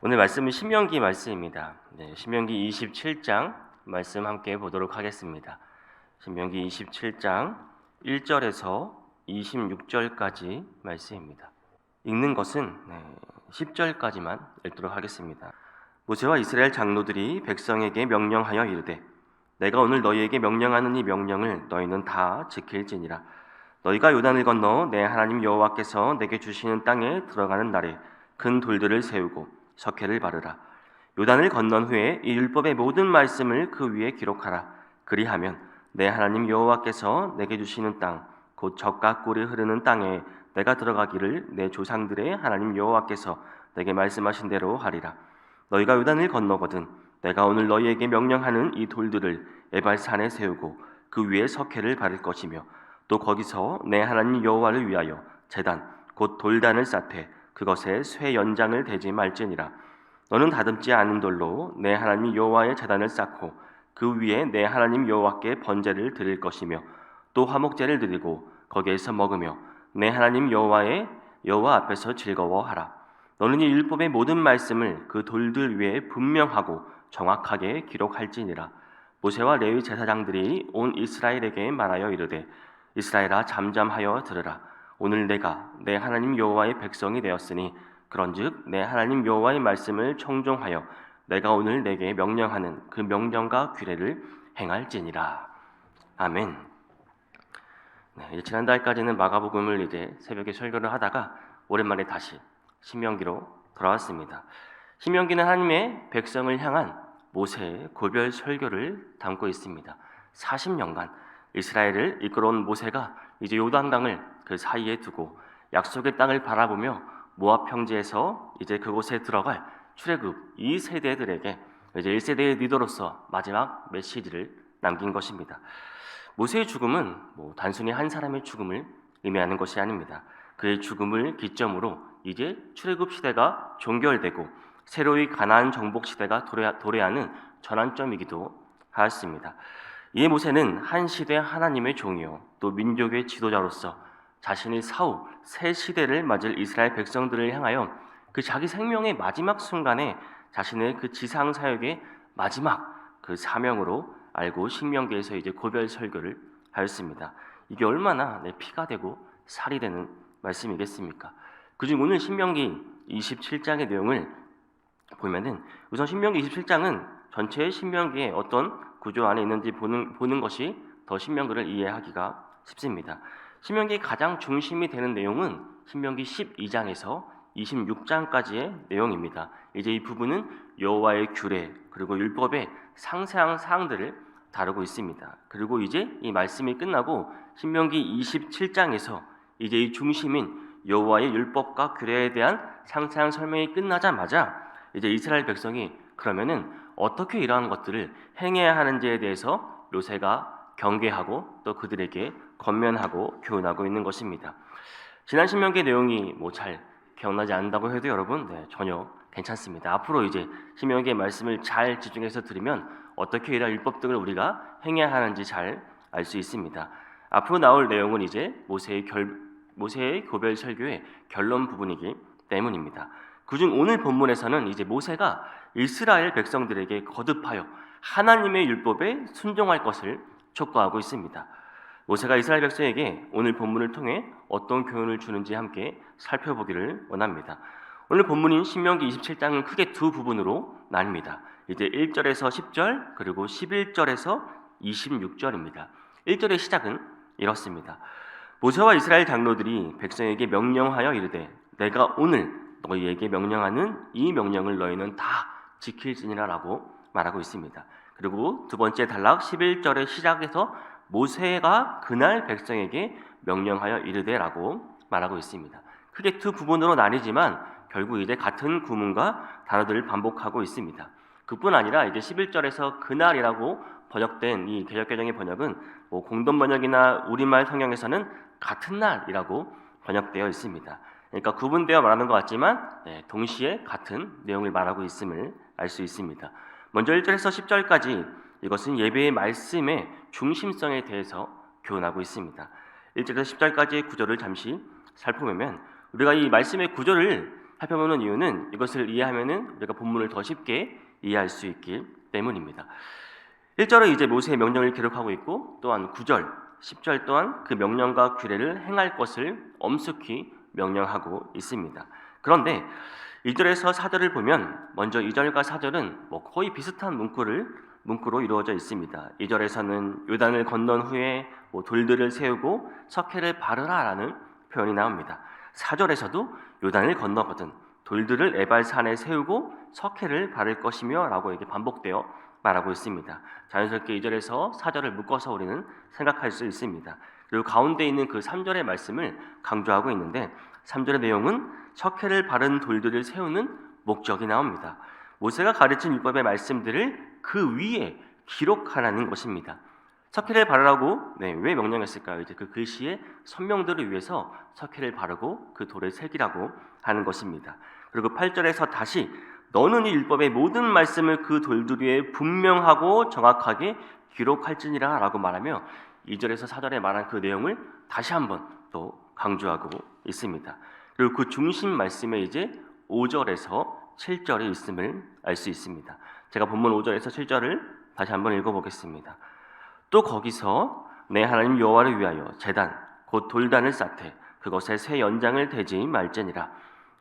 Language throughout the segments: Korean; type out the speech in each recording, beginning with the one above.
오늘 말씀은 신명기 말씀입니다. 신명기 27장 말씀 함께 보도록 하겠습니다. 신명기 27장 1절에서 26절까지 말씀입니다. 읽는 것은 10절까지만 읽도록 하겠습니다. 모세와 이스라엘 장로들이 백성에게 명령하여 이르되 내가 오늘 너희에게 명령하는 이 명령을 너희는 다 지킬지니라. 너희가 요단을 건너 내 하나님 여호와께서 내게 주시는 땅에 들어가는 날에 큰 돌들을 세우고 석회를 바르라. 요단을 건넌 후에 이 율법의 모든 말씀을 그 위에 기록하라. 그리하면 내 하나님 여호와께서 내게 주시는 땅 곧 젖과 꿀이 흐르는 땅에 내가 들어가기를 내 조상들의 하나님 여호와께서 내게 말씀하신 대로 하리라. 너희가 요단을 건너거든 내가 오늘 너희에게 명령하는 이 돌들을 에발산에 세우고 그 위에 석회를 바를 것이며 또 거기서 내 하나님 여호와를 위하여 제단 곧 돌단을 쌓되 그것에 쇠 연장을 대지 말지니라. 너는 다듬지 않은 돌로 내 하나님 여호와의 제단을 쌓고 그 위에 내 하나님 여호와께 번제를 드릴 것이며 또 화목제를 드리고 거기에서 먹으며 내 하나님 여호와 앞에서 즐거워하라. 너는 이 율법의 모든 말씀을 그 돌들 위에 분명하고 정확하게 기록할지니라. 모세와 레위 제사장들이 온 이스라엘에게 말하여 이르되 이스라엘아 잠잠하여 들으라. 오늘 내가 내 하나님 여호와의 백성이 되었으니 그런즉 내 하나님 여호와의 말씀을 청종하여 내가 오늘 내게 명령하는 그 명령과 규례를 행할지니라. 아멘. 지난달까지는 마가복음을 이제 새벽에 설교를 하다가 오랜만에 다시 신명기로 돌아왔습니다. 신명기는 하나님의 백성을 향한 모세의 고별 설교를 담고 있습니다. 40년간 이스라엘을 이끌어온 모세가 이제 요단강을 그 사이에 두고 약속의 땅을 바라보며 모압 평지에서 이제 그곳에 들어갈 출애굽 2세대들에게 이제 1세대의 리더로서 마지막 메시지를 남긴 것입니다. 모세의 죽음은 단순히 한 사람의 죽음을 의미하는 것이 아닙니다. 그의 죽음을 기점으로 이제 출애굽 시대가 종결되고 새로이 가나안 정복 시대가 도래하는 전환점이기도 하였습니다. 이에 모세는 한 시대 하나님의 종이요 또 민족의 지도자로서 자신이 사후 새 시대를 맞을 이스라엘 백성들을 향하여 그 자기 생명의 마지막 순간에 자신의 그 지상 사역의 마지막 그 사명으로 알고 신명기에서 이제 고별 설교를 하였습니다. 이게 얼마나 피가 되고 살이 되는 말씀이겠습니까? 그중 오늘 신명기 27장의 내용을 보면은 우선 신명기 27장은 전체 신명기의 어떤 구조 안에 있는지 보는 것이 더 신명기를 이해하기가 쉽습니다. 신명기의 가장 중심이 되는 내용은 신명기 12장에서 26장까지의 내용입니다. 이제 이 부분은 여호와의 규례 그리고 율법의 상세한 사항들을 다루고 있습니다. 그리고 이제 이 말씀이 끝나고 신명기 27장에서 이제 이 중심인 여호와의 율법과 규례에 대한 상세한 설명이 끝나자마자 이제 이스라엘 백성이 그러면은 어떻게 이러한 것들을 행해야 하는지에 대해서 모세가 경계하고 또 그들에게 권면하고 교훈하고 있는 것입니다. 지난 신명기 내용이 잘 기억나지 않는다고 해도 여러분 전혀 괜찮습니다. 앞으로 이제 신명기의 말씀을 잘 집중해서 들으면 어떻게 이러한 율법 등을 우리가 행해야 하는지 잘 알 수 있습니다. 앞으로 나올 내용은 이제 모세의 고별 설교의 결론 부분이기 때문입니다. 그중 오늘 본문에서는 이제 모세가 이스라엘 백성들에게 거듭하여 하나님의 율법에 순종할 것을 촉구하고 있습니다. 모세가 이스라엘 백성에게 오늘 본문을 통해 어떤 교훈을 주는지 함께 살펴보기를 원합니다. 오늘 본문인 신명기 27장은 크게 두 부분으로 나뉩니다. 이제 1절에서 10절 그리고 11절에서 26절입니다. 1절의 시작은 이렇습니다. 모세와 이스라엘 장로들이 백성에게 명령하여 이르되 내가 오늘 너희에게 명령하는 이 명령을 너희는 다 지킬지니라 라고 말하고 있습니다. 그리고 두 번째 단락 11절의 시작에서 모세가 그날 백성에게 명령하여 이르되 라고 말하고 있습니다. 크게 두 부분으로 나뉘지만 결국 이제 같은 구문과 단어들을 반복하고 있습니다. 그뿐 아니라 이제 11절에서 그날이라고 번역된 이 개역개정의 번역은 공동 번역이나 우리말 성경에서는 같은 날이라고 번역되어 있습니다. 그러니까 구분되어 말하는 것 같지만 동시에 같은 내용을 말하고 있음을 알 수 있습니다. 먼저 1절에서 10절까지 이것은 예배의 말씀의 중심성에 대해서 교훈하고 있습니다. 1절에서 10절까지의 구조를 잠시 살펴보면 우리가 이 말씀의 구조를 살펴보는 이유는 이것을 이해하면은 우리가 본문을 더 쉽게 이해할 수 있기 때문입니다. 1절은 이제 모세의 명령을 기록하고 있고, 또한 9절, 10절 또한 그 명령과 규례를 행할 것을 엄숙히 명령하고 있습니다. 그런데 2절에서 4절을 보면 먼저 2절과 4절은 거의 비슷한 문구로 이루어져 있습니다. 2절에서는 요단을 건넌 후에 돌들을 세우고 석회를 바르라라는 표현이 나옵니다. 4절에서도 요단을 건너거든 돌들을 에발산에 세우고 석회를 바를 것이며 라고 이렇게 반복되어 말하고 있습니다. 자연스럽게 2절에서 4절을 묶어서 우리는 생각할 수 있습니다. 그리고 가운데 있는 그 3절의 말씀을 강조하고 있는데 3절의 내용은 석회를 바른 돌들을 세우는 목적이 나옵니다. 모세가 가르친 율법의 말씀들을 그 위에 기록하라는 것입니다. 석회를 바르라고 왜 명령했을까요? 이제 그 글씨의 선명도를 위해서 석회를 바르고 그 돌을 새기라고 하는 것입니다. 그리고 8절에서 다시 너는 이 율법의 모든 말씀을 그 돌들 위에 분명하고 정확하게 기록할지니라 라고 말하며 2절에서 4절에 말한 그 내용을 다시 한번 또 강조하고 있습니다. 그리고 그 중심 말씀에 이제 5절에서 7절에 있음을 알 수 있습니다. 제가 본문 5절에서 7절을 다시 한번 읽어보겠습니다. 또 거기서 내 하나님 여호와를 위하여 제단 곧 돌단을 쌓되 그것에 새 연장을 대지 말지니라.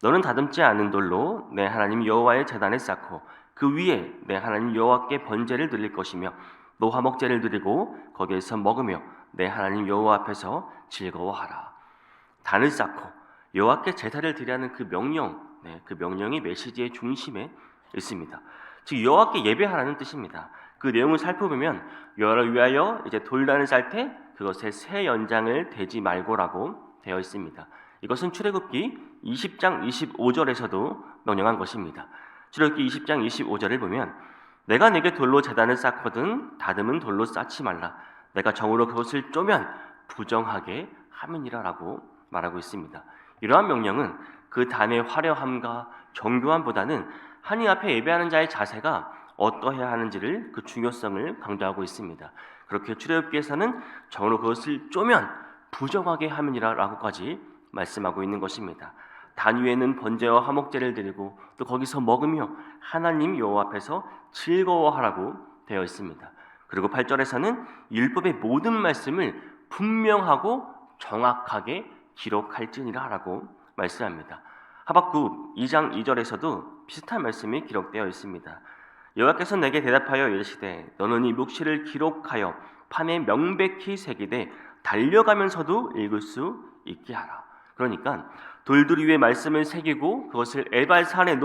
너는 다듬지 않은 돌로 내 하나님 여호와의 제단을 쌓고 그 위에 내 하나님 여호와께 번제를 드릴 것이며 또 화목제를 드리고 거기에서 먹으며 내 하나님 여호와 앞에서 즐거워하라. 단을 쌓고 여호와께 제사를 드리라는 그 명령, 그 명령이 메시지의 중심에 있습니다. 즉 여호와께 예배하라는 뜻입니다. 그 내용을 살펴보면 여호와를 위하여 이제 돌단을 쌓을 때 그것에 새 연장을 대지 말고라고 되어 있습니다. 이것은 출애굽기 20장 25절에서도 명령한 것입니다. 출애굽기 20장 25절을 보면 내가 내게 돌로 제단을 쌓거든 다듬은 돌로 쌓지 말라. 내가 정으로 그것을 쪼면 부정하게 함이니라 라고 말하고 있습니다. 이러한 명령은 그 단의 화려함과 정교함보다는 하나님 앞에 예배하는 자의 자세가 어떠해야 하는지를 그 중요성을 강조하고 있습니다. 그렇게 출애굽기에서는 정으로 그것을 쪼면 부정하게 함이니라 라고까지 말씀하고 있는 것입니다. 단 위에는 번제와 화목제를 드리고 또 거기서 먹으며 하나님 여호와 앞에서 즐거워하라고 되어 있습니다. 그리고 8절에서는 율법의 모든 말씀을 분명하고 정확하게 기록할지니라 라고 말씀합니다. 하박국 2장 2절에서도 비슷한 말씀이 기록되어 있습니다. 여호와께서 내게 대답하여 이르시되 너는 이 묵시를 기록하여 판에 명백히 새기되 달려가면서도 읽을 수 있게 하라. 그러니까 돌들 위에 말씀을 새기고 그것을 에발산에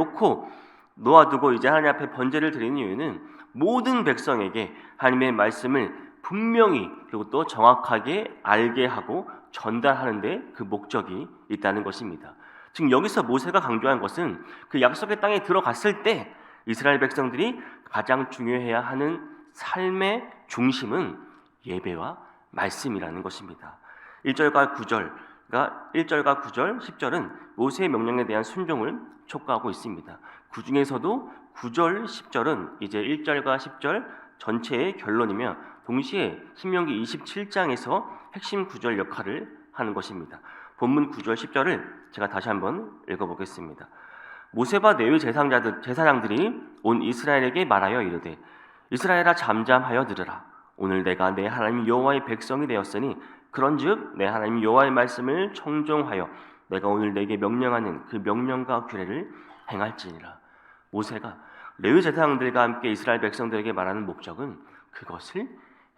놓아두고 이제 하나님 앞에 번제를 드리는 이유는 모든 백성에게 하나님의 말씀을 분명히 그리고 또 정확하게 알게 하고 전달하는 데 그 목적이 있다는 것입니다. 즉 여기서 모세가 강조한 것은 그 약속의 땅에 들어갔을 때 이스라엘 백성들이 가장 중요해야 하는 삶의 중심은 예배와 말씀이라는 것입니다. 1절과 9절, 10절은 모세의 명령에 대한 순종을 촉구하고 있습니다. 그 중에서도 9절, 10절은 이제 1절과 10절 전체의 결론이며 동시에 신명기 27장에서 핵심 구절 역할을 하는 것입니다. 본문 9절, 10절을 제가 다시 한번 읽어보겠습니다. 모세와 레위 제사장들이 온 이스라엘에게 말하여 이르되 이스라엘아 잠잠하여 들으라. 오늘 내가 내 하나님 여호와의 백성이 되었으니 그런즉 내 하나님 여호와의 말씀을 청종하여 내가 오늘 내게 명령하는 그 명령과 규례를 행할지니라. 모세가 레위 제사장들과 함께 이스라엘 백성들에게 말하는 목적은 그것을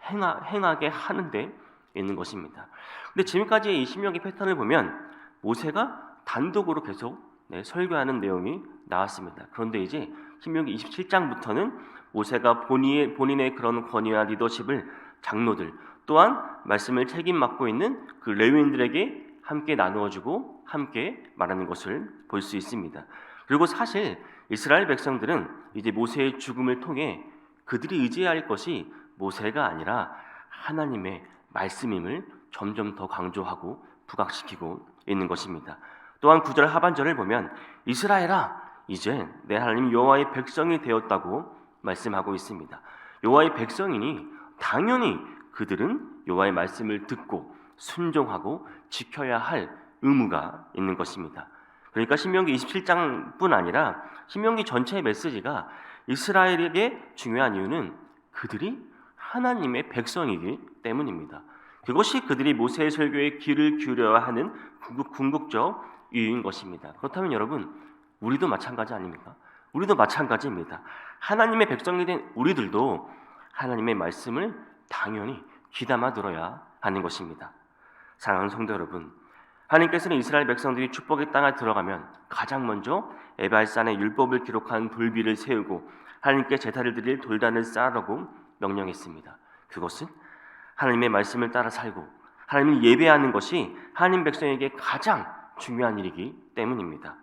행하게 하는 데 있는 것입니다. 근데 지금까지의 이 신명기 패턴을 보면 모세가 단독으로 계속 설교하는 내용이 나왔습니다. 그런데 이제 신명기 27장부터는 모세가 본인의 그런 권위와 리더십을 장로들 또한 말씀을 책임 맡고 있는 그 레위인들에게 함께 나누어주고 함께 말하는 것을 볼 수 있습니다. 그리고 사실 이스라엘 백성들은 이제 모세의 죽음을 통해 그들이 의지해야 할 것이 모세가 아니라 하나님의 말씀임을 점점 더 강조하고 부각시키고 있는 것입니다. 또한 9절 하반절을 보면 이스라엘아 이제 내 하나님 여호와의 백성이 되었다고 말씀하고 있습니다. 여호와의 백성이니 당연히 그들은 여호와의 말씀을 듣고 순종하고 지켜야 할 의무가 있는 것입니다. 그러니까 신명기 27장뿐 아니라 신명기 전체의 메시지가 이스라엘에게 중요한 이유는 그들이 하나님의 백성이기 때문입니다. 그것이 그들이 모세의 설교에 귀를 기울여야 하는 궁극적 이유인 것입니다. 그렇다면 여러분, 우리도 마찬가지 아닙니까? 우리도 마찬가지입니다. 하나님의 백성이 된 우리들도 하나님의 말씀을 당연히 귀담아 들어야 하는 것입니다. 사랑하는 성도 여러분, 하나님께서는 이스라엘 백성들이 축복의 땅에 들어가면 가장 먼저 에발산의 율법을 기록한 돌비를 세우고 하나님께 제사를 드릴 돌단을 쌓으라고 명령했습니다. 그것은 하나님의 말씀을 따라 살고 하나님을 예배하는 것이 하나님 백성에게 가장 중요한 일이기 때문입니다.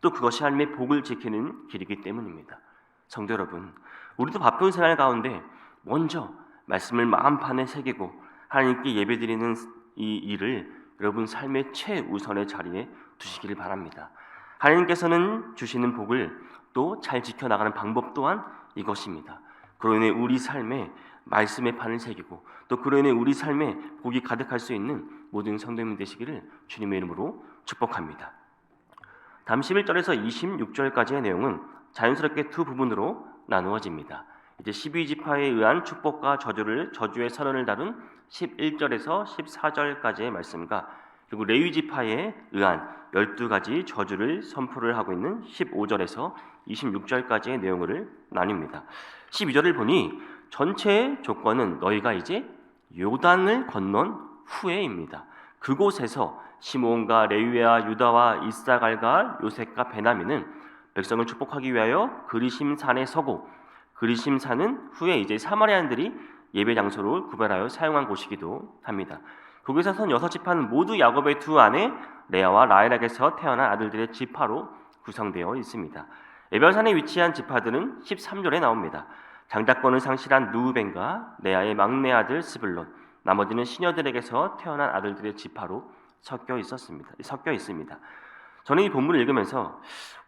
또 그것이 하나님의 복을 지키는 길이기 때문입니다. 성도 여러분, 우리도 바쁜 생활 가운데 먼저 말씀을 마음판에 새기고 하나님께 예배드리는 이 일을 여러분 삶의 최우선의 자리에 두시기를 바랍니다. 하나님께서는 주시는 복을 또 잘 지켜나가는 방법 또한 이것입니다. 그로 인해 우리 삶에 말씀의 판을 새기고 또 그로 인해 우리 삶에 복이 가득할 수 있는 모든 성도님 되시기를 주님의 이름으로 축복합니다. 다음 11절에서 26절까지의 내용은 자연스럽게 두 부분으로 나누어집니다. 이제 12지파에 의한 축복과 저주의 선언을 다룬 11절에서 14절까지의 말씀과 그리고 레위지파에 의한 12가지 저주를 선포를 하고 있는 15절에서 26절까지의 내용을 나눕니다. 12절을 보니 전체의 조건은 너희가 이제 요단을 건넌 후에입니다. 그곳에서 시므온과 레위와 유다와 이사갈과 요셉과 베냐민은 백성을 축복하기 위하여 그리심 산에 서고 그리심 산은 후에 이제 사마리아인들이 예배 장소로 구별하여 사용한 곳이기도 합니다. 거기서 선 6지파는 모두 야곱의 두 아내 레아와 라헬에게서 태어난 아들들의 지파로 구성되어 있습니다. 에발산에 위치한 지파들은 13절에 나옵니다. 장자권을 상실한 루벤과 레아의 막내 아들 스불론, 나머지는 시녀들에게서 태어난 아들들의 지파로 섞여 있습니다. 저는 이 본문을 읽으면서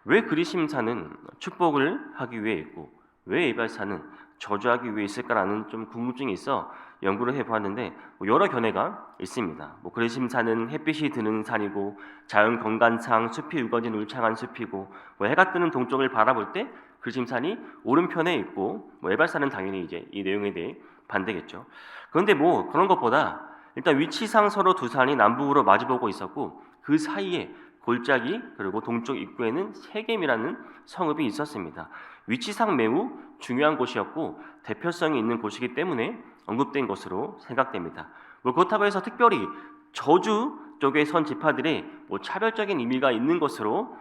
왜 그리심산은 축복을 하기 위해 있고 왜 에발산은 저주하기 위해 있을까라는 좀 궁금증이 있어 연구를 해보았는데 여러 견해가 있습니다. 그리심산은 햇빛이 드는 산이고 자연 경관상 숲이 우거진 울창한 숲이고 해가 뜨는 동쪽을 바라볼 때 그리심산이 오른편에 있고 에발산은 당연히 이제 이 내용에 대해 반대겠죠. 그런데 그런 것보다 일단 위치상 서로 두 산이 남북으로 마주보고 있었고 그 사이에 골짜기 그리고 동쪽 입구에는 세겜이라는 성읍이 있었습니다. 위치상 매우 중요한 곳이었고 대표성이 있는 곳이기 때문에 언급된 것으로 생각됩니다. 그렇다고 해서 특별히 저주 쪽에 선 지파들의 차별적인 의미가 있는 것으로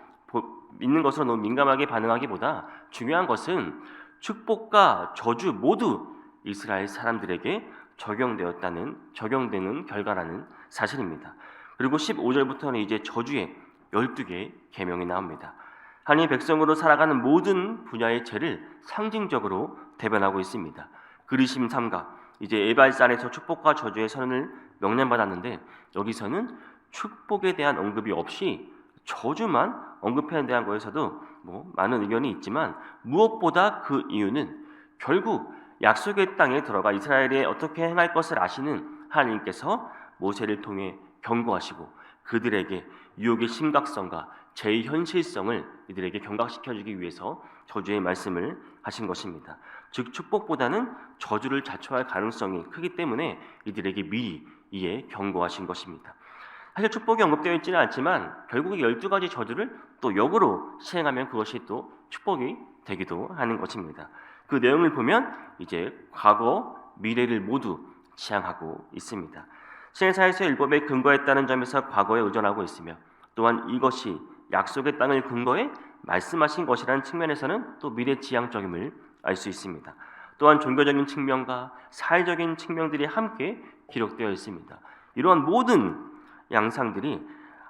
너무 민감하게 반응하기보다 중요한 것은 축복과 저주 모두 이스라엘 사람들에게 적용되는 결과라는 사실입니다. 그리고 15절부터는 이제 저주의 12개의 계명이 나옵니다. 하나님의 백성으로 살아가는 모든 분야의 죄를 상징적으로 대변하고 있습니다. 그리심 삼가 이제 에발산에서 축복과 저주의 선언을 명령받았는데 여기서는 축복에 대한 언급이 없이 저주만 언급해야 대한 거에서도 많은 의견이 있지만 무엇보다 그 이유는 결국 약속의 땅에 들어가 이스라엘이 어떻게 행할 것을 아시는 하나님께서 모세를 통해 경고하시고 그들에게 유혹의 심각성과 죄의 현실성을 이들에게 경각시켜주기 위해서 저주의 말씀을 하신 것입니다. 즉 축복보다는 저주를 자초할 가능성이 크기 때문에 이들에게 미리 이에 경고하신 것입니다. 사실 축복이 언급되어 있지는 않지만 결국 12가지 저주를 또 역으로 시행하면 그것이 또 축복이 되기도 하는 것입니다. 그 내용을 보면 이제 과거, 미래를 모두 지향하고 있습니다. 신해사에서의 율법에 근거했다는 점에서 과거에 의존하고 있으며 또한 이것이 약속의 땅을 근거해 말씀하신 것이라는 측면에서는 또 미래지향적임을 알 수 있습니다. 또한 종교적인 측면과 사회적인 측면들이 함께 기록되어 있습니다. 이러한 모든 양상들이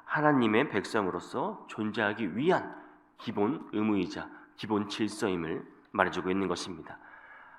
하나님의 백성으로서 존재하기 위한 기본 의무이자 기본 질서임을 말해주고 있는 것입니다.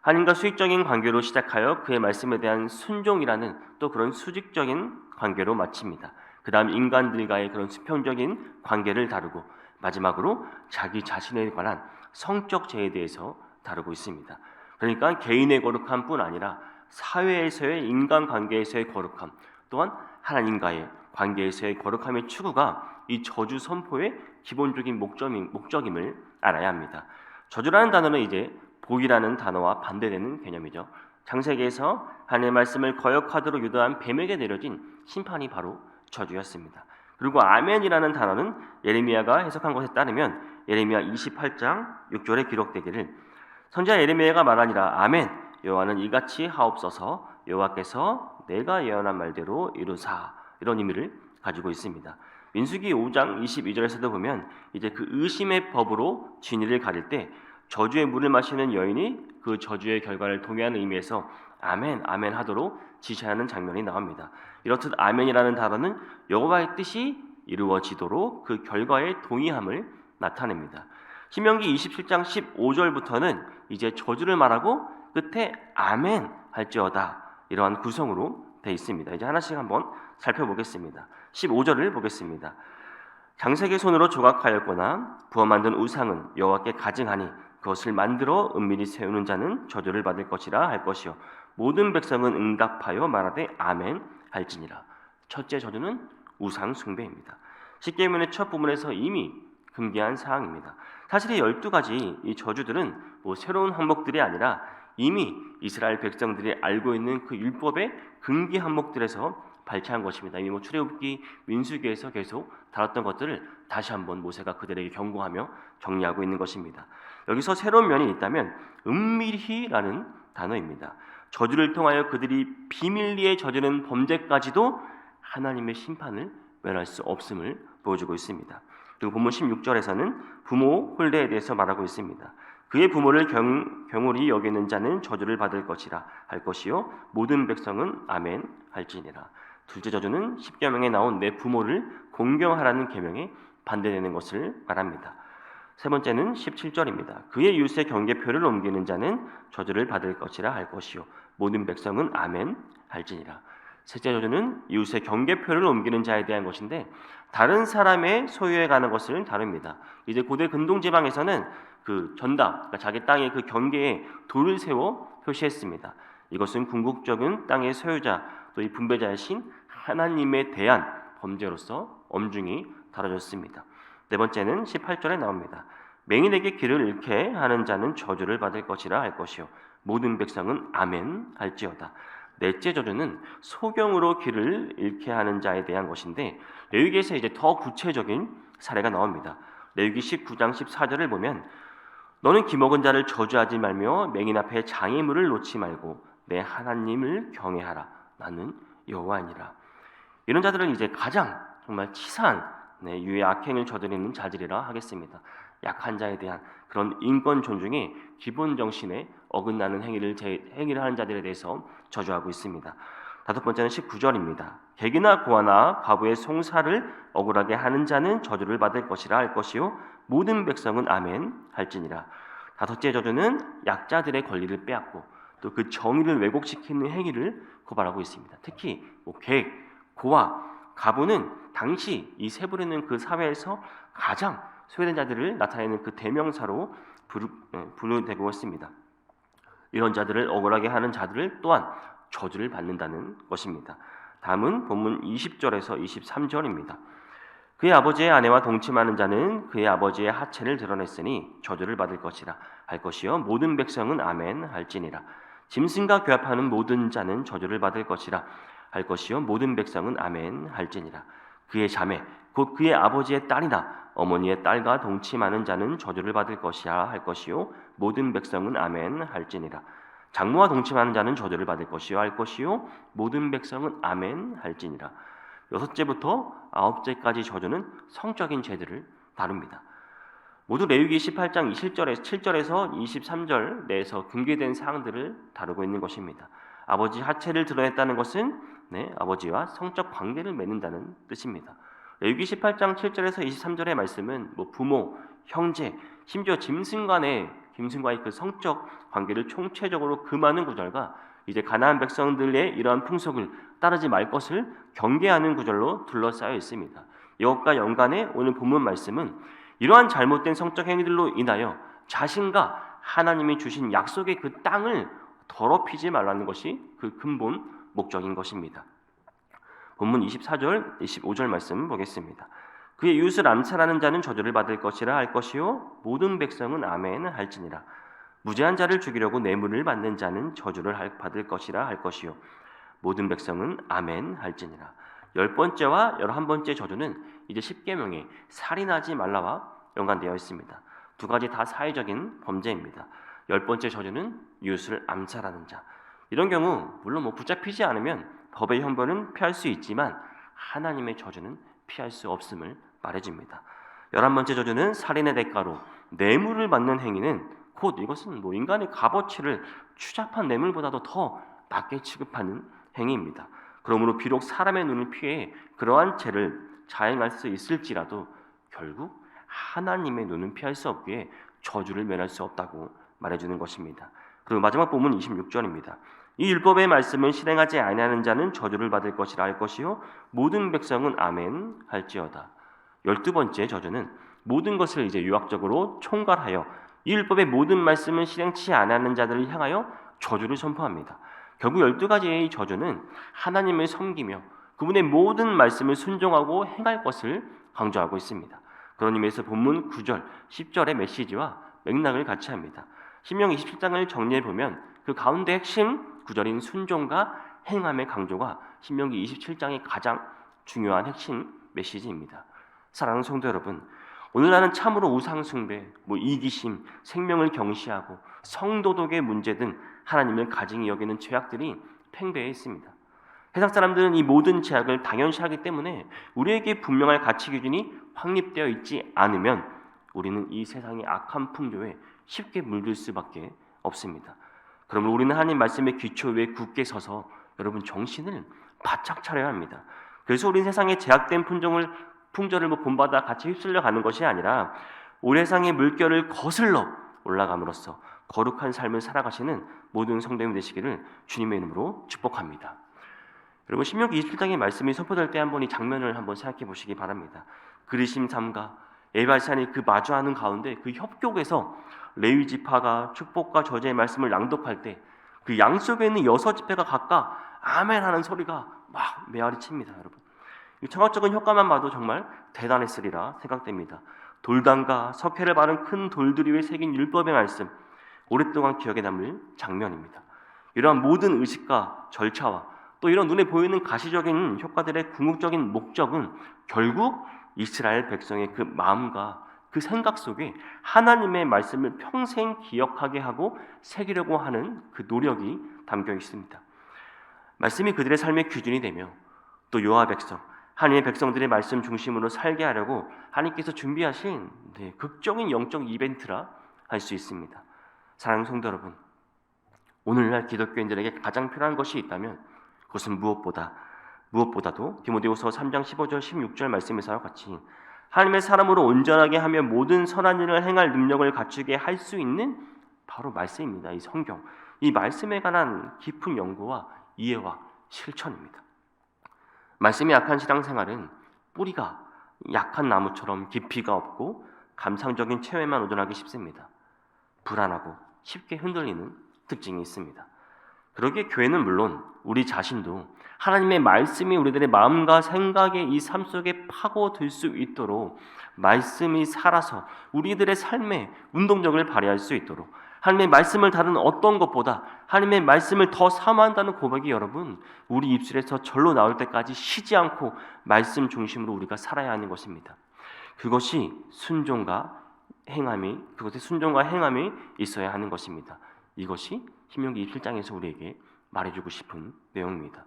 하나님과 수직적인 관계로 시작하여 그의 말씀에 대한 순종이라는 또 그런 수직적인 관계로 마칩니다. 그 다음 인간들과의 그런 수평적인 관계를 다루고 마지막으로 자기 자신에 관한 성적 죄에 대해서 다루고 있습니다. 그러니까 개인의 거룩함뿐 아니라 사회에서의 인간관계에서의 거룩함 또한 하나님과의 관계에서의 거룩함의 추구가 이 저주 선포의 기본적인 목적임을 알아야 합니다. 저주라는 단어는 이제 복이라는 단어와 반대되는 개념이죠. 창세기에서 하나님의 말씀을 거역하도록 유도한 뱀에게 내려진 심판이 바로 저주였습니다. 그리고 아멘이라는 단어는 예레미야가 해석한 것에 따르면 예레미야 28장 6절에 기록되기를 선지자 예레미야가 말하니라 아멘 여호와는 이같이 하옵소서 여호와께서 내가 예언한 말대로 이루사 이런 의미를 가지고 있습니다. 민수기 5장 22절에서도 보면 이제 그 의심의 법으로 진리를 가릴 때 저주의 물을 마시는 여인이 그 저주의 결과를 동의하는 의미에서 아멘 아멘 하도록 지시하는 장면이 나옵니다. 이렇듯 아멘이라는 단어는 여호와의 뜻이 이루어지도록 그 결과에 동의함을 나타냅니다. 신명기 27장 15절부터는 이제 저주를 말하고 끝에 아멘 할지어다 이러한 구성으로 되어 있습니다. 이제 하나씩 한번 살펴보겠습니다. 15절을 보겠습니다. 장색의 손으로 조각하였거나 부어 만든 우상은 여호와께 가증하니 그것을 만들어 은밀히 세우는 자는 저주를 받을 것이라 할 것이요 모든 백성은 응답하여 말하되 아멘 할지니라. 첫째 저주는 우상 숭배입니다. 십계명의 첫 부분에서 이미 금기한 사항입니다. 사실 이 12가지 이 저주들은 새로운 항목들이 아니라 이미 이스라엘 백성들이 알고 있는 그 율법의 금기 항목들에서 발췌한 것입니다. 이미 출애굽기, 민수기에서 계속 다뤘던 것들을 다시 한번 모세가 그들에게 경고하며 정리하고 있는 것입니다. 여기서 새로운 면이 있다면 은밀히라는 단어입니다. 저주를 통하여 그들이 비밀리에 저지른 범죄까지도 하나님의 심판을 면할 수 없음을 보여주고 있습니다. 그리고 본문 16절에서는 부모 홀대에 대해서 말하고 있습니다. 그의 부모를 경홀히 여기는 자는 저주를 받을 것이라 할 것이요 모든 백성은 아멘 할지니라. 둘째 저주는 십계명에 나온 내 부모를 공경하라는 계명에 반대되는 것을 말합니다. 세 번째는 17절입니다. 그의 이웃의 경계표를 옮기는 자는 저주를 받을 것이라 할 것이요 모든 백성은 아멘 할지니라. 셋째 저주는 이웃의 경계표를 옮기는 자에 대한 것인데 다른 사람의 소유에 가는 것을 다룹니다. 이제 고대 근동 지방에서는 그 전답, 그러니까 자기 땅의 그 경계에 돌을 세워 표시했습니다. 이것은 궁극적인 땅의 소유자 또 이 분배자이신 하나님에 대한 범죄로서 엄중히 다뤄졌습니다. 네 번째는 18절에 나옵니다. 맹인에게 길을 잃게 하는 자는 저주를 받을 것이라 할 것이요 모든 백성은 아멘 할지어다. 넷째 저주는 소경으로 길을 잃게 하는 자에 대한 것인데 레위기에서 이제 더 구체적인 사례가 나옵니다. 레위기 19장 14절을 보면 너는 기먹은 자를 저주하지 말며 맹인 앞에 장애물을 놓지 말고 내 하나님을 경외하라. 나는 여호와니라. 이런 자들은 이제 가장 정말 치사한 유해 악행을 저지르는 자들이라 하겠습니다. 약한 자에 대한 그런 인권 존중의 기본 정신에 어긋나는 행위를 하는 자들에 대해서 저주하고 있습니다. 다섯 번째는 19절입니다. 객이나 고아나 과부의 송사를 억울하게 하는 자는 저주를 받을 것이라 할 것이요 모든 백성은 아멘 할지니라. 다섯째 저주는 약자들의 권리를 빼앗고 또 그 정의를 왜곡시키는 행위를 고발하고 있습니다. 특히 객, 고아, 과부는 당시 이 세 부류는 그 사회에서 가장 소외된 자들을 나타내는 그 대명사로 분류되고 있습니다. 이런 자들을 억울하게 하는 자들을 또한 저주를 받는다는 것입니다. 다음은 본문 20절에서 23절입니다. 그의 아버지의 아내와 동침하는 자는 그의 아버지의 하체를 드러냈으니 저주를 받을 것이라 할 것이요 모든 백성은 아멘 할지니라. 짐승과 교합하는 모든 자는 저주를 받을 것이라 할 것이요 모든 백성은 아멘 할지니라. 그의 자매 곧 그의 아버지의 딸이나 어머니의 딸과 동침하는 자는 저주를 받을 것이라 할 것이요 모든 백성은 아멘 할지니라. 장모와 동침하는 자는 저주를 받을 것이요 할 것이요 모든 백성은 아멘 할지니라. 여섯째부터 아홉째까지 저주는 성적인 죄들을 다룹니다. 모두 레위기 18장 7절에서 23절 내에서 금기된 사항들을 다루고 있는 것입니다. 아버지 하체를 드러냈다는 것은 아버지와 성적 관계를 맺는다는 뜻입니다. 레위기 18장 7절에서 23절의 말씀은 부모, 형제, 심지어 짐승과의 그 성적 관계를 총체적으로 금하는 구절과 이제 가나안 백성들의 이러한 풍속을 따르지 말 것을 경계하는 구절로 둘러싸여 있습니다. 이것과 연관해 오늘 본문 말씀은 이러한 잘못된 성적 행위들로 인하여 자신과 하나님이 주신 약속의 그 땅을 더럽히지 말라는 것이 그 근본 목적인 것입니다. 본문 24절, 25절 말씀 보겠습니다. 그의 이웃을 암살하는 자는 저주를 받을 것이라 할 것이요 모든 백성은 아멘 할지니라. 무죄한 자를 죽이려고 뇌물을 받는 자는 저주를 받을 것이라 할 것이요 모든 백성은 아멘 할지니라. 10번째와 11번째 저주는 이제 10계명에 살인하지 말라와 연관되어 있습니다. 두 가지 다 사회적인 범죄입니다. 10번째 저주는 이웃을 암살하는 자. 이런 경우 물론 붙잡히지 않으면 법의 형벌은 피할 수 있지만 하나님의 저주는 피할 수 없음을 말해줍니다. 11번째 저주는 살인의 대가로 뇌물을 받는 행위는 곧 이것은 인간의 값어치를 추잡한 뇌물보다도 더 낮게 취급하는 행위입니다. 그러므로 비록 사람의 눈을 피해 그러한 죄를 자행할 수 있을지라도 결국 하나님의 눈은 피할 수 없기에 저주를 면할 수 없다고 말해주는 것입니다. 그리고 마지막 본문 26절입니다. 이 율법의 말씀을 실행하지 아니하는 자는 저주를 받을 것이라 할 것이요 모든 백성은 아멘 할지어다. 12번째 저주는 모든 것을 이제 유학적으로 총괄하여 이 율법의 모든 말씀을 실행치 아니하는 자들을 향하여 저주를 선포합니다. 결국 12가지의 저주는 하나님을 섬기며 그분의 모든 말씀을 순종하고 행할 것을 강조하고 있습니다. 그런 의미에서 본문 9절, 10절의 메시지와 맥락을 같이 합니다. 신명기 27장을 정리해보면 그 가운데 핵심 구절인 순종과 행함의 강조가 신명기 27장의 가장 중요한 핵심 메시지입니다. 사랑하는 성도 여러분, 오늘날은 참으로 우상숭배, 이기심, 생명을 경시하고 성도덕의 문제 등 하나님을 가증히 여기는 죄악들이 팽배해 있습니다. 세상 사람들은 이 모든 죄악을 당연시하기 때문에 우리에게 분명할 가치 기준이 확립되어 있지 않으면 우리는 이 세상의 악한 풍조에 쉽게 물들 수밖에 없습니다. 그러므로 우리는 하나님 말씀의 기초 위에 굳게 서서 여러분 정신을 바짝 차려야 합니다. 그래서 우리는 세상의 제약된 풍조를 본받아 같이 휩쓸려 가는 것이 아니라 우리 세상의 물결을 거슬러 올라감으로써 거룩한 삶을 살아가시는 모든 성도님 되시기를 주님의 이름으로 축복합니다. 여러분 신명기 27장의 말씀이 선포될 때 한번 이 장면을 한번 생각해 보시기 바랍니다. 그리심 삼가 에발산이 그 마주하는 가운데 그 협곡에서 레위 지파가 축복과 저주의 말씀을 낭독할 때 그 양쪽에 있는 6지파가 각각 아멘 하는 소리가 막 메아리칩니다. 여러분 이 청각적인 효과만 봐도 정말 대단했으리라 생각됩니다. 돌담과 석회를 바른 큰 돌들 위에 새긴 율법의 말씀, 오랫동안 기억에 남을 장면입니다. 이러한 모든 의식과 절차와 또 이런 눈에 보이는 가시적인 효과들의 궁극적인 목적은 결국 이스라엘 백성의 그 마음과 그 생각 속에 하나님의 말씀을 평생 기억하게 하고 새기려고 하는 그 노력이 담겨 있습니다. 말씀이 그들의 삶의 기준이 되며 또 여호와 백성, 하나님의 백성들의 말씀 중심으로 살게 하려고 하나님께서 준비하신 극적인 영적 이벤트라 할 수 있습니다. 사랑하는 성도 여러분, 오늘날 기독교인들에게 가장 필요한 것이 있다면 그것은 무엇보다도 디모데후서 3장 15절 16절 말씀에서와 같이 하나님의 사람으로 온전하게 하며 모든 선한 일을 행할 능력을 갖추게 할 수 있는 바로 말씀입니다. 이 성경, 이 말씀에 관한 깊은 연구와 이해와 실천입니다. 말씀이 약한 신앙생활은 뿌리가 약한 나무처럼 깊이가 없고 감상적인 체험에만 의존하기 쉽습니다. 불안하고 쉽게 흔들리는 특징이 있습니다. 그러기에 교회는 물론 우리 자신도 하나님의 말씀이 우리들의 마음과 생각의 이 삶 속에 파고들 수 있도록 말씀이 살아서 우리들의 삶에 운동력을 발휘할 수 있도록 하나님의 말씀을 다루는 어떤 것보다 하나님의 말씀을 더 사모한다는 고백이 여러분 우리 입술에서 절로 나올 때까지 쉬지 않고 말씀 중심으로 우리가 살아야 하는 것입니다. 그것이 순종과 행함이 있어야 하는 것입니다. 이것이 신명기 27장에서 우리에게 말해주고 싶은 내용입니다.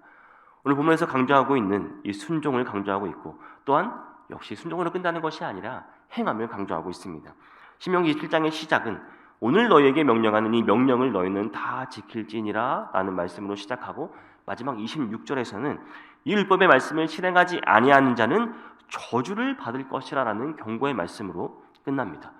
오늘 본문에서 강조하고 있는 이 순종을 강조하고 있고 또한 역시 순종으로 끝나는 것이 아니라 행함을 강조하고 있습니다. 신명기 27장의 시작은 오늘 너희에게 명령하는 이 명령을 너희는 다 지킬지니라 라는 말씀으로 시작하고 마지막 26절에서는 이 율법의 말씀을 실행하지 아니하는 자는 저주를 받을 것이라 라는 경고의 말씀으로 끝납니다.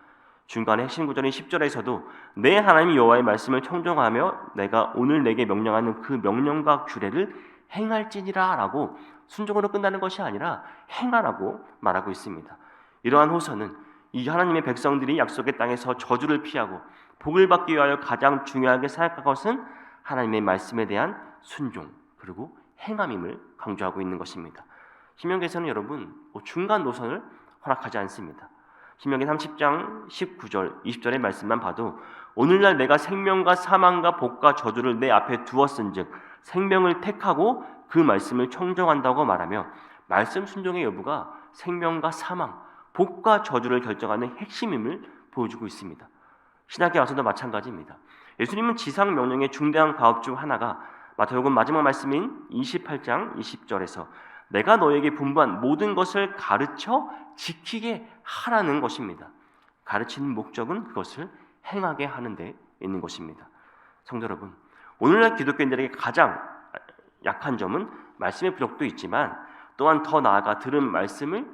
중간에 핵심 구절인 10절에서도 내 하나님 여호와의 말씀을 청종하며 내가 오늘 내게 명령하는 그 명령과 규례를 행할지니라 라고 순종으로 끝나는 것이 아니라 행하라고 말하고 있습니다. 이러한 호소는 이 하나님의 백성들이 약속의 땅에서 저주를 피하고 복을 받기 위하여 가장 중요하게 생각할 것은 하나님의 말씀에 대한 순종 그리고 행함임을 강조하고 있는 것입니다. 신명기에서는 여러분 중간 노선을 허락하지 않습니다. 신명기 30장 19절 20절의 말씀만 봐도 오늘날 내가 생명과 사망과 복과 저주를 내 앞에 두었은즉 생명을 택하고 그 말씀을 청정한다고 말하며 말씀 순종의 여부가 생명과 사망, 복과 저주를 결정하는 핵심임을 보여주고 있습니다. 신학에 와서도 마찬가지입니다. 예수님은 지상 명령의 중대한 가업 중 하나가 마태복음 마지막 말씀인 28장 20절에서 내가 너에게 분부한 모든 것을 가르쳐 지키게 하라는 것입니다. 가르치는 목적은 그것을 행하게 하는 데 있는 것입니다. 성도 여러분, 오늘날 기독교인들에게 가장 약한 점은 말씀의 부족도 있지만 또한 더 나아가 들은 말씀을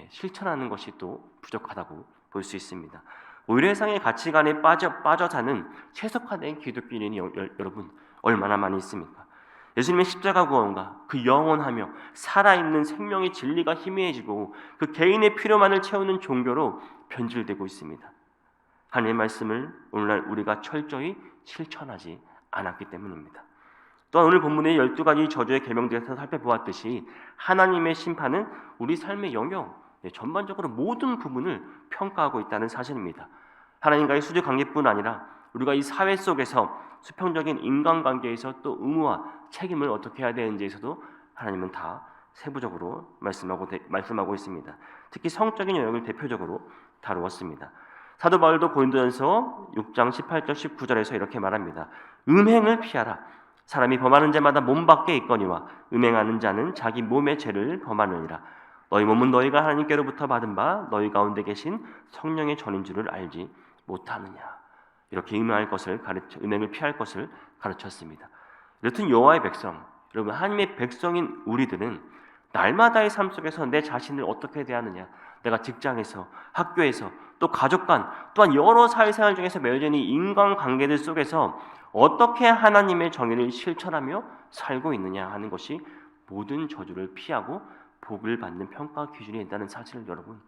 실천하는 것이 또 부족하다고 볼 수 있습니다. 오히려 세상의 가치관에 빠져 사는 세속화된 기독교인이 여러분 얼마나 많이 있습니까? 예수님의 십자가 구원과 그 영원하며 살아있는 생명의 진리가 희미해지고 그 개인의 필요만을 채우는 종교로 변질되고 있습니다. 하나님의 말씀을 오늘날 우리가 철저히 실천하지 않았기 때문입니다. 또한 오늘 본문의 12가지 저주의 계명들에서 살펴보았듯이 하나님의 심판은 우리 삶의 영역, 전반적으로 모든 부분을 평가하고 있다는 사실입니다. 하나님과의 수직 관계뿐 아니라 우리가 이 사회 속에서 수평적인 인간관계에서 또 의무와 책임을 어떻게 해야 되는지에서도 하나님은 다 세부적으로 말씀하고 있습니다. 특히 성적인 영역을 대표적으로 다루었습니다. 사도 바울도 고린도전서 6장 18절 19절에서 이렇게 말합니다. 음행을 피하라. 사람이 범하는 자마다 몸 밖에 있거니와 음행하는 자는 자기 몸의 죄를 범하느니라. 너희 몸은 너희가 하나님께로부터 받은 바 너희 가운데 계신 성령의 전인 줄을 알지 못하느냐. 이렇게 음행을 피할 것을 가르쳤습니다. 이렇듯 여호와의 백성, 여러분 하나님의 백성인 우리들은 날마다의 삶 속에서 내 자신을 어떻게 대하느냐, 내가 직장에서, 학교에서, 또 가족 간, 또한 여러 사회생활 중에서 맺어진 이 인간관계들 속에서 어떻게 하나님의 정의를 실천하며 살고 있느냐 하는 것이 모든 저주를 피하고 복을 받는 평가 기준이 있다는 사실을 여러분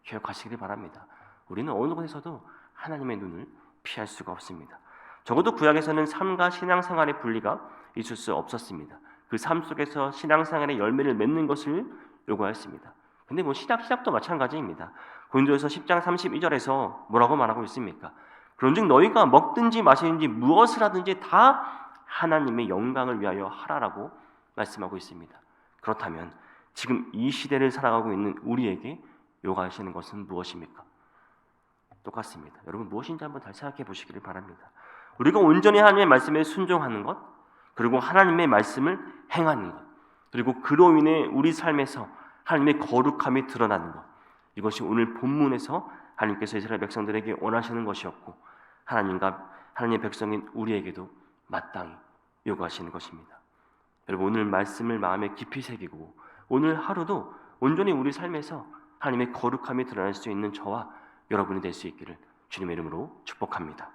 기억하시길 바랍니다. 우리는 어느 곳에서도 하나님의 눈을 피할 수가 없습니다. 적어도 구약에서는 삶과 신앙생활의 분리가 있을 수 없었습니다. 그 삶 속에서 신앙생활의 열매를 맺는 것을 요구하였습니다. 근데 시작도 마찬가지입니다. 고린도전서 10장 32절에서 뭐라고 말하고 있습니까? 그런즉 너희가 먹든지 마시든지 무엇을 하든지 다 하나님의 영광을 위하여 하라라고 말씀하고 있습니다. 그렇다면 지금 이 시대를 살아가고 있는 우리에게 요구하시는 것은 무엇입니까? 똑같습니다. 여러분 무엇인지 한번 다시 생각해 보시기를 바랍니다. 우리가 온전히 하나님의 말씀에 순종하는 것, 그리고 하나님의 말씀을 행하는 것, 그리고 그로 인해 우리 삶에서 하나님의 거룩함이 드러나는 것, 이것이 오늘 본문에서 하나님께서 이스라엘 백성들에게 원하시는 것이었고 하나님의 백성인 우리에게도 마땅히 요구하시는 것입니다. 여러분 오늘 말씀을 마음에 깊이 새기고 오늘 하루도 온전히 우리 삶에서 하나님의 거룩함이 드러날 수 있는 저와 여러분이 될 수 있기를 주님의 이름으로 축복합니다.